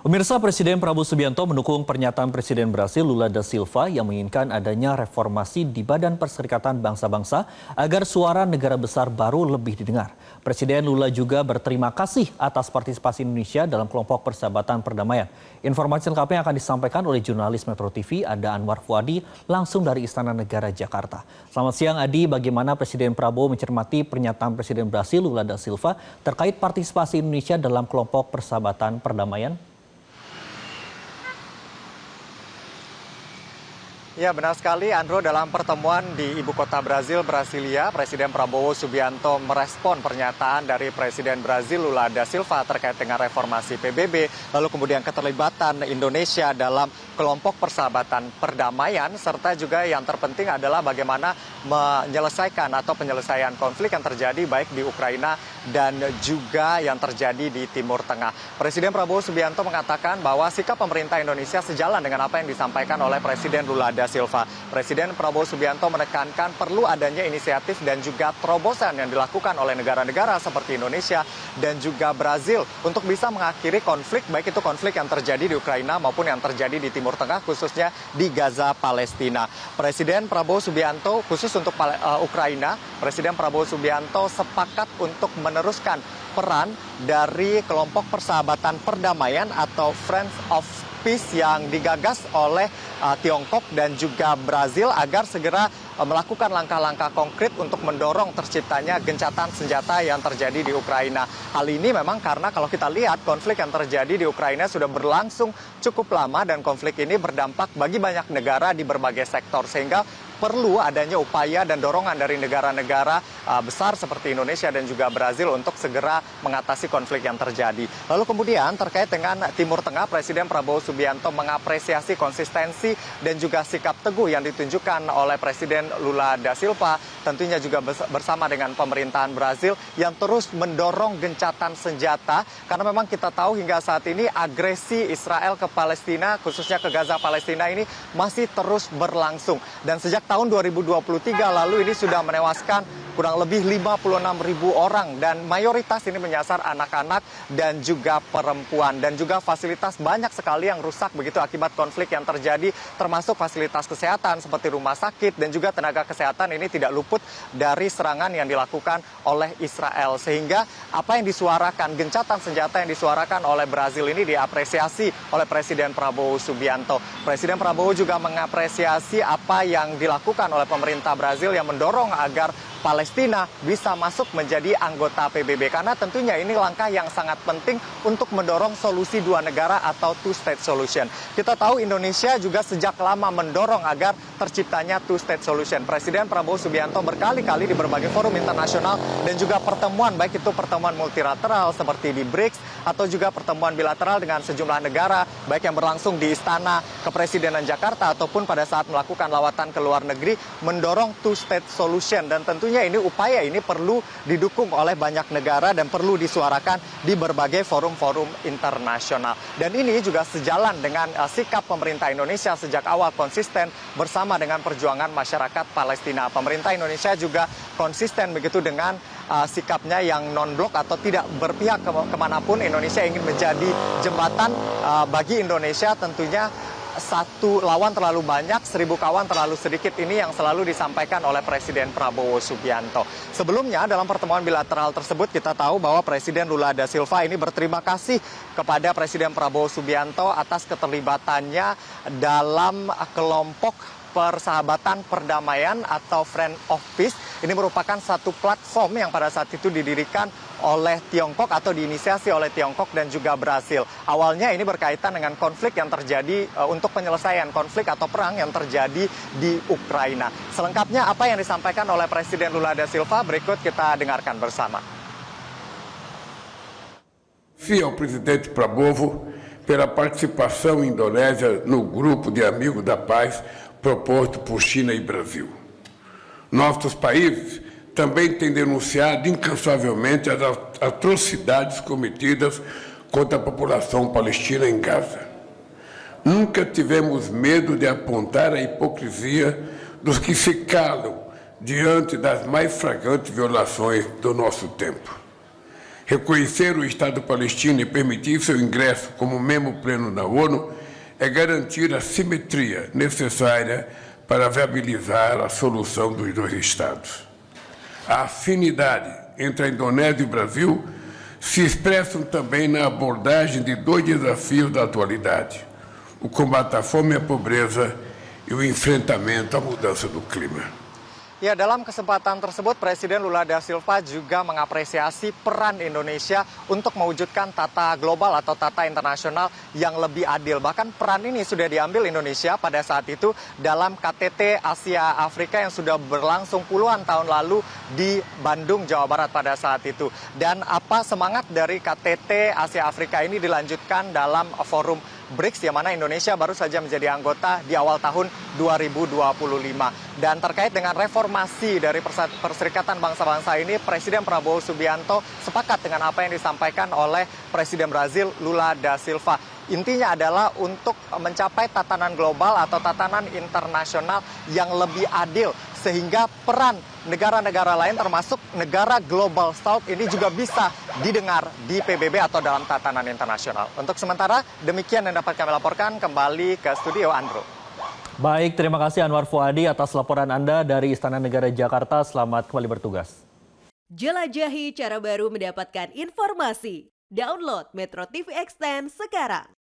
Pemirsa, Presiden Prabowo Subianto mendukung pernyataan Presiden Brasil Lula da Silva yang menginginkan adanya reformasi di Badan Perserikatan Bangsa-Bangsa agar suara negara besar baru lebih didengar. Presiden Lula juga berterima kasih atas partisipasi Indonesia dalam kelompok persahabatan perdamaian. Informasi lengkapnya akan disampaikan oleh jurnalis Metro TV Ada Anwar Fuadi langsung dari Istana Negara Jakarta. Selamat siang Adi, bagaimana Presiden Prabowo mencermati pernyataan Presiden Brasil Lula da Silva terkait partisipasi Indonesia dalam kelompok persahabatan perdamaian? Ya, benar sekali Andro, dalam pertemuan di ibu kota Brazil, Brasilia, Presiden Prabowo Subianto merespon pernyataan dari Presiden Brazil Lula da Silva terkait dengan reformasi PBB, lalu kemudian keterlibatan Indonesia dalam kelompok persahabatan perdamaian, serta juga yang terpenting adalah bagaimana menyelesaikan atau penyelesaian konflik yang terjadi baik di Ukraina dan juga yang terjadi di Timur Tengah. Presiden Prabowo Subianto mengatakan bahwa sikap pemerintah Indonesia sejalan dengan apa yang disampaikan oleh Presiden Lula da Silva. Presiden Prabowo Subianto menekankan perlu adanya inisiatif dan juga terobosan yang dilakukan oleh negara-negara seperti Indonesia dan juga Brazil untuk bisa mengakhiri konflik, baik itu konflik yang terjadi di Ukraina maupun yang terjadi di Timur Tengah, khususnya di Gaza, Palestina. Presiden Prabowo Subianto khusus untuk Ukraina, Presiden Prabowo Subianto sepakat untuk meneruskan peran dari kelompok persahabatan perdamaian atau Friends of Peace yang digagas oleh Tiongkok dan juga Brazil agar segera melakukan langkah-langkah konkret untuk mendorong terciptanya gencatan senjata yang terjadi di Ukraina. Hal ini memang karena kalau kita lihat konflik yang terjadi di Ukraina sudah berlangsung cukup lama dan konflik ini berdampak bagi banyak negara di berbagai sektor, sehingga perlu adanya upaya dan dorongan dari negara-negara besar seperti Indonesia dan juga Brazil untuk segera mengatasi konflik yang terjadi. Lalu kemudian terkait dengan Timur Tengah, Presiden Prabowo Subianto mengapresiasi konsistensi dan juga sikap teguh yang ditunjukkan oleh Presiden Lula da Silva, tentunya juga bersama dengan pemerintahan Brazil yang terus mendorong gencatan senjata, karena memang kita tahu hingga saat ini agresi Israel ke Palestina, khususnya ke Gaza Palestina ini masih terus berlangsung. Dan sejak tahun 2023 lalu ini sudah menewaskan kurang lebih 56.000 orang dan mayoritas ini menyasar anak-anak dan juga perempuan, dan juga fasilitas banyak sekali yang rusak begitu akibat konflik yang terjadi, termasuk fasilitas kesehatan seperti rumah sakit dan juga tenaga kesehatan ini tidak luput dari serangan yang dilakukan oleh Israel, sehingga apa yang disuarakan, gencatan senjata yang disuarakan oleh Brazil ini diapresiasi oleh Presiden Prabowo Subianto. Presiden Prabowo juga mengapresiasi apa yang dilakukan oleh pemerintah Brazil yang mendorong agar Palestina bisa masuk menjadi anggota PBB, karena tentunya ini langkah yang sangat penting untuk mendorong solusi dua negara atau two-state solution. Kita tahu Indonesia juga sejak lama mendorong agar terciptanya two-state solution. Presiden Prabowo Subianto berkali-kali di berbagai forum internasional dan juga pertemuan, baik itu pertemuan multilateral seperti di BRICS atau juga pertemuan bilateral dengan sejumlah negara, baik yang berlangsung di Istana Kepresidenan Jakarta ataupun pada saat melakukan lawatan ke luar negeri, mendorong two-state solution. Dan tentunya upaya ini perlu didukung oleh banyak negara dan perlu disuarakan di berbagai forum-forum internasional. Dan ini juga sejalan dengan sikap pemerintah Indonesia sejak awal konsisten bersama dengan perjuangan masyarakat Palestina. Pemerintah Indonesia juga konsisten begitu dengan sikapnya yang non-blok atau tidak berpihak kemanapun. Indonesia ingin menjadi jembatan bagi Indonesia, tentunya satu lawan terlalu banyak, 1000 kawan terlalu sedikit, ini yang selalu disampaikan oleh Presiden Prabowo Subianto. Sebelumnya dalam pertemuan bilateral tersebut kita tahu bahwa Presiden Lula da Silva ini berterima kasih kepada Presiden Prabowo Subianto atas keterlibatannya dalam kelompok persahabatan perdamaian atau Friend of Peace. Ini merupakan satu platform yang pada saat itu didirikan oleh Tiongkok atau diinisiasi oleh Tiongkok dan juga Brazil. Awalnya ini berkaitan dengan konflik yang terjadi untuk penyelesaian konflik atau perang yang terjadi di Ukraina. Selengkapnya apa yang disampaikan oleh Presiden Lula da Silva berikut kita dengarkan bersama. Ao presidente Prabowo pela participação Indonésia no grupo de amigos da paz proposto por China e Brasil. Nossos países também têm denunciado incansavelmente as atrocidades cometidas contra a população palestina em Gaza. Nunca tivemos medo de apontar a hipocrisia dos que se calam diante das mais flagrantes violações do nosso tempo. Reconhecer o Estado palestino e permitir seu ingresso como membro pleno da ONU é garantir a simetria necessária para viabilizar a solução dos dois Estados. A afinidade entre a Indonésia e o Brasil se expressam também na abordagem de dois desafios da atualidade: o combate à fome e à pobreza e o enfrentamento à mudança do clima. Ya, dalam kesempatan tersebut Presiden Lula da Silva juga mengapresiasi peran Indonesia untuk mewujudkan tata global atau tata internasional yang lebih adil. Bahkan peran ini sudah diambil Indonesia pada saat itu dalam KTT Asia Afrika yang sudah berlangsung puluhan tahun lalu di Bandung, Jawa Barat pada saat itu. Dan apa semangat dari KTT Asia Afrika ini dilanjutkan dalam forum BRICS, yang mana Indonesia baru saja menjadi anggota di awal tahun 2025. Dan terkait dengan reformasi dari Perserikatan Bangsa-Bangsa ini, Presiden Prabowo Subianto sepakat dengan apa yang disampaikan oleh Presiden Brazil Lula da Silva. Intinya adalah untuk mencapai tatanan global atau tatanan internasional yang lebih adil, sehingga peran negara-negara lain termasuk negara Global South ini juga bisa didengar di PBB atau dalam tatanan internasional. Untuk sementara demikian yang dapat kami laporkan. Kembali ke studio Andro. Baik, terima kasih Anwar Fuadi atas laporan Anda dari Istana Negara Jakarta. Selamat kembali bertugas. Jelajahi cara baru mendapatkan informasi. Download Metro TV Extend sekarang.